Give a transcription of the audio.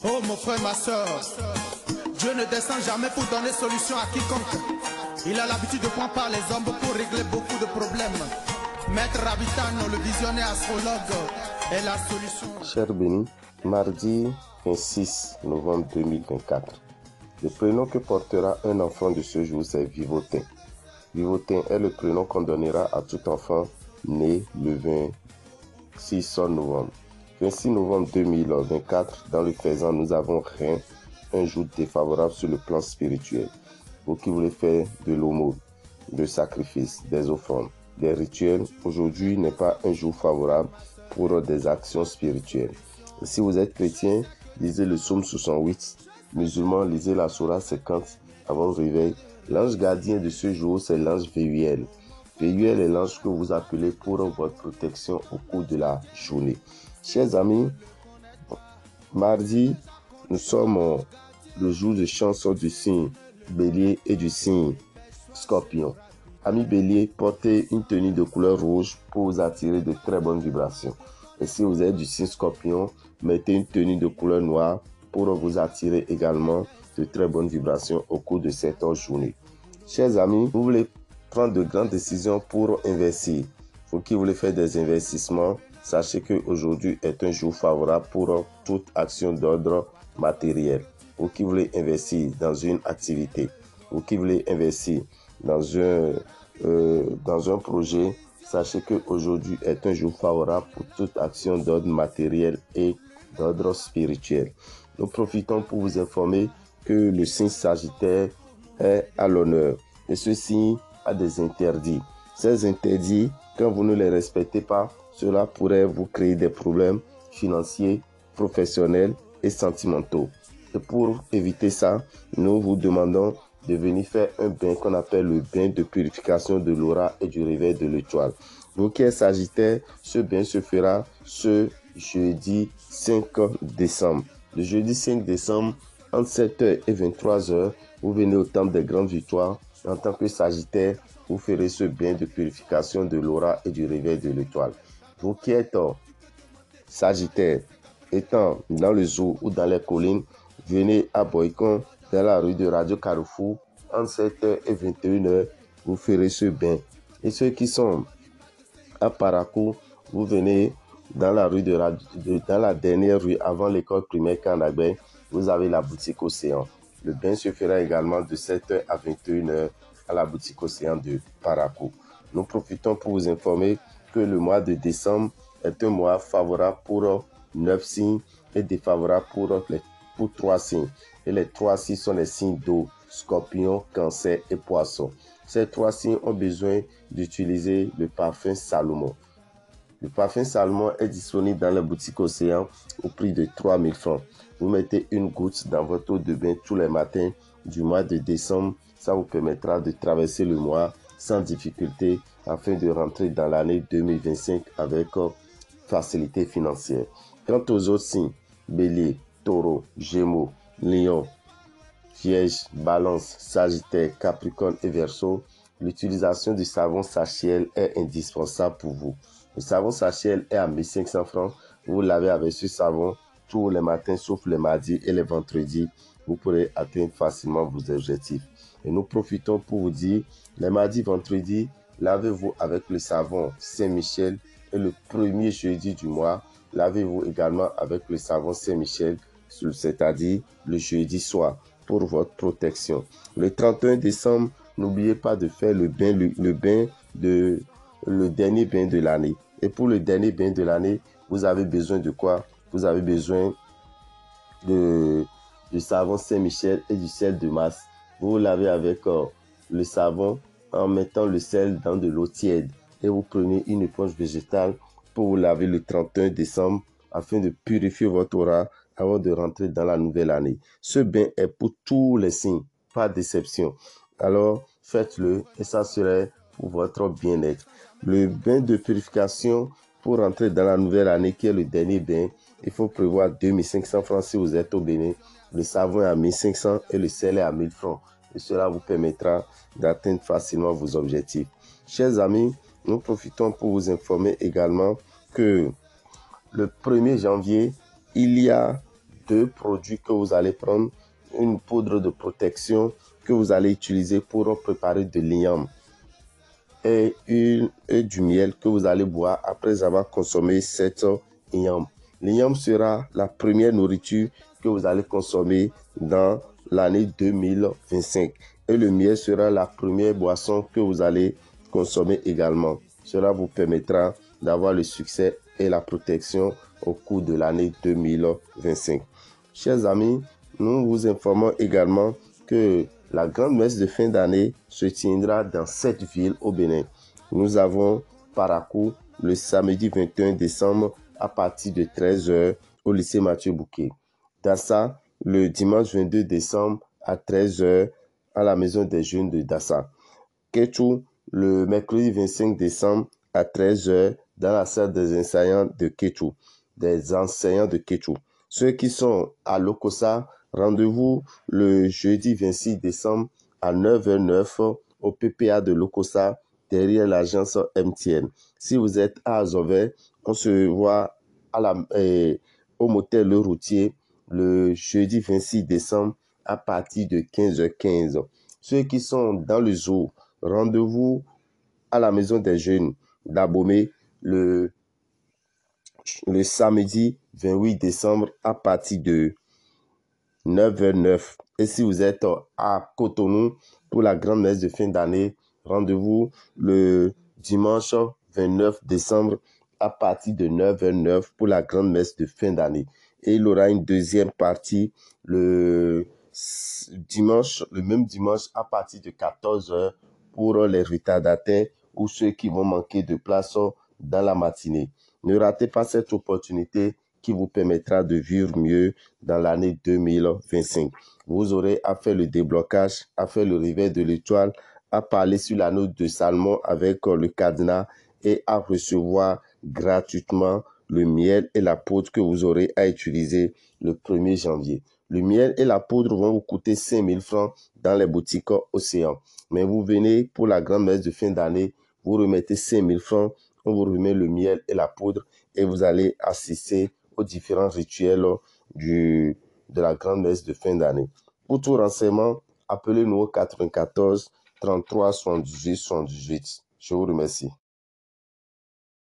Oh mon frère, ma soeur, Dieu ne descend jamais pour donner solution à quiconque. Il a l'habitude de prendre par les hommes pour régler beaucoup de problèmes. Maître Rabitano, le visionnaire astrologue, est la solution. Cher béni, mardi 26 novembre 2024. Le prénom que portera un enfant de ce jour, c'est Vivotin. Vivotin est le prénom qu'on donnera à tout enfant né le 26 novembre. 26 novembre 2024, dans le faisant, nous avons rien, un jour défavorable sur le plan spirituel. Vous qui voulez faire de l'aumône, de sacrifice, des offrandes, des rituels, aujourd'hui n'est pas un jour favorable pour des actions spirituelles. Et si vous êtes chrétien, lisez le psaume 68, musulman, lisez la sourate 50 avant le réveil. L'ange gardien de ce jour, c'est l'ange Véhuel. Véhuel est l'ange que vous appelez pour votre protection au cours de la journée. Chers amis, mardi, nous sommes le jour de chanson du signe Bélier et du signe Scorpion. Amis Bélier, portez une tenue de couleur rouge pour vous attirer de très bonnes vibrations. Et si vous êtes du signe Scorpion, mettez une tenue de couleur noire pour vous attirer également de très bonnes vibrations au cours de cette journée. Chers amis, vous voulez prendre de grandes décisions pour investir. Vous qui voulez faire des investissements, sachez qu'aujourd'hui est un jour favorable pour toute action d'ordre matériel. Vous qui voulez investir dans une activité, vous qui voulez investir dans un projet, sachez qu'aujourd'hui est un jour favorable pour toute action d'ordre matériel et d'ordre spirituel. Nous profitons pour vous informer que le signe Sagittaire est à l'honneur et ce signe a des interdits. Ces interdits, quand vous ne les respectez pas, cela pourrait vous créer des problèmes financiers, professionnels et sentimentaux. Et pour éviter ça, nous vous demandons de venir faire un bain qu'on appelle le bain de purification de l'aura et du réveil de l'étoile. Vous qui êtes Sagittaire, ce bain se fera ce jeudi 5 décembre. Le jeudi 5 décembre, entre 7h et 23h, vous venez au temple des grandes victoires. En tant que Sagittaire, vous ferez ce bain de purification de l'aura et du réveil de l'étoile. Vous qui êtes Sagittaire, étant dans le zoo ou dans les collines, venez à Boycon, dans la rue de Radio Carrefour, entre 7h et 21h, vous ferez ce bain. Et ceux qui sont à Parakou, vous venez dans la rue dans la dernière rue avant l'école primaire Kanabé, vous avez la boutique Océan. Le bain se fera également de 7h à 21h à la boutique Océan de Parakou. Nous profitons pour vous informer que le mois de décembre est un mois favorable pour 9 signes et défavorable pour 3 signes. Et les 3 signes sont les signes d'eau, Scorpion, Cancer et Poisson. Ces 3 signes ont besoin d'utiliser le parfum Salomon. Le parfum Salomon est disponible dans la boutique Océan au prix de 3000 francs. Vous mettez une goutte dans votre eau de bain tous les matins du mois de décembre. Ça vous permettra de traverser le mois sans difficulté afin de rentrer dans l'année 2025 avec facilité financière. Quant aux autres signes, Bélier, Taureau, Gémeaux, Lion, Vierge, Balance, Sagittaire, Capricorne et Verseau, l'utilisation du savon Sachiel est indispensable pour vous. Le savon Sachiel est à 1500 francs. Vous lavez avec ce savon tous les matins, sauf les mardis et les vendredis. Vous pourrez atteindre facilement vos objectifs. Et nous profitons pour vous dire, les mardis, vendredis, lavez-vous avec le savon Saint-Michel. Et le premier jeudi du mois, lavez-vous également avec le savon Saint-Michel, c'est-à-dire le jeudi soir, pour votre protection. Le 31 décembre, n'oubliez pas de faire le dernier bain de l'année. Et pour le dernier bain de l'année, vous avez besoin de quoi? Vous avez besoin du savon Saint-Michel et du sel de Mars. Vous lavez avec le savon en mettant le sel dans de l'eau tiède. Et vous prenez une éponge végétale pour vous laver le 31 décembre afin de purifier votre aura avant de rentrer dans la nouvelle année. Ce bain est pour tous les signes, pas d'exception. Alors, faites-le et ça serait pour votre bien-être. Le bain de purification pour rentrer dans la nouvelle année, qui est le dernier bain, il faut prévoir 2500 francs si vous êtes au Bénin. Le savon est à 1500 et le sel est à 1000 francs. Et cela vous permettra d'atteindre facilement vos objectifs. Chers amis, nous profitons pour vous informer également que le 1er janvier, il y a deux produits que vous allez prendre, une poudre de protection que vous allez utiliser pour préparer de l'igname et du miel que vous allez boire après avoir consommé cette igname. L'igname sera la première nourriture que vous allez consommer dans l'année 2025 et le miel sera la première boisson que vous allez consommer également. Cela vous permettra d'avoir le succès et la protection au cours de l'année 2025. Chers amis, nous vous informons également que la grande messe de fin d'année se tiendra dans 7 villes au Bénin. Nous avons Parakou le samedi 21 décembre à partir de 13h au lycée Mathieu Bouquet. Dassa le dimanche 22 décembre à 13h à la maison des jeunes de Dassa. Kétou le mercredi 25 décembre à 13h dans la salle des enseignants de Kétou. Ceux qui sont à Lokossa, rendez-vous le jeudi 26 décembre à 9h09 au PPA de Lokossa, derrière l'agence MTN. Si vous êtes à Azové, on se voit au motel Le Routier le jeudi 26 décembre à partir de 15h15. Ceux qui sont dans le zoo, rendez-vous à la maison des jeunes d'Abomey le samedi 28 décembre à partir de 9h09. Et si vous êtes à Cotonou pour la grande messe de fin d'année, rendez-vous le dimanche 29 décembre à partir de 9h09 pour la grande messe de fin d'année. Et il y aura une deuxième partie le même dimanche à partir de 14h pour les retardataires ou ceux qui vont manquer de place dans la matinée. Ne ratez pas cette opportunité qui vous permettra de vivre mieux dans l'année 2025. Vous aurez à faire le déblocage, à faire le réveil de l'étoile, à parler sur la note de Salmon avec le cadenas et à recevoir gratuitement le miel et la poudre que vous aurez à utiliser le 1er janvier. Le miel et la poudre vont vous coûter 5 000 francs dans les boutiques Océan. Mais vous venez pour la grande messe de fin d'année, vous remettez 5 000 francs, on vous remet le miel et la poudre et vous allez assister aux différents rituels de la grande messe de fin d'année. Pour tout renseignement, appelez-nous au 94 33 78 78. Je vous remercie.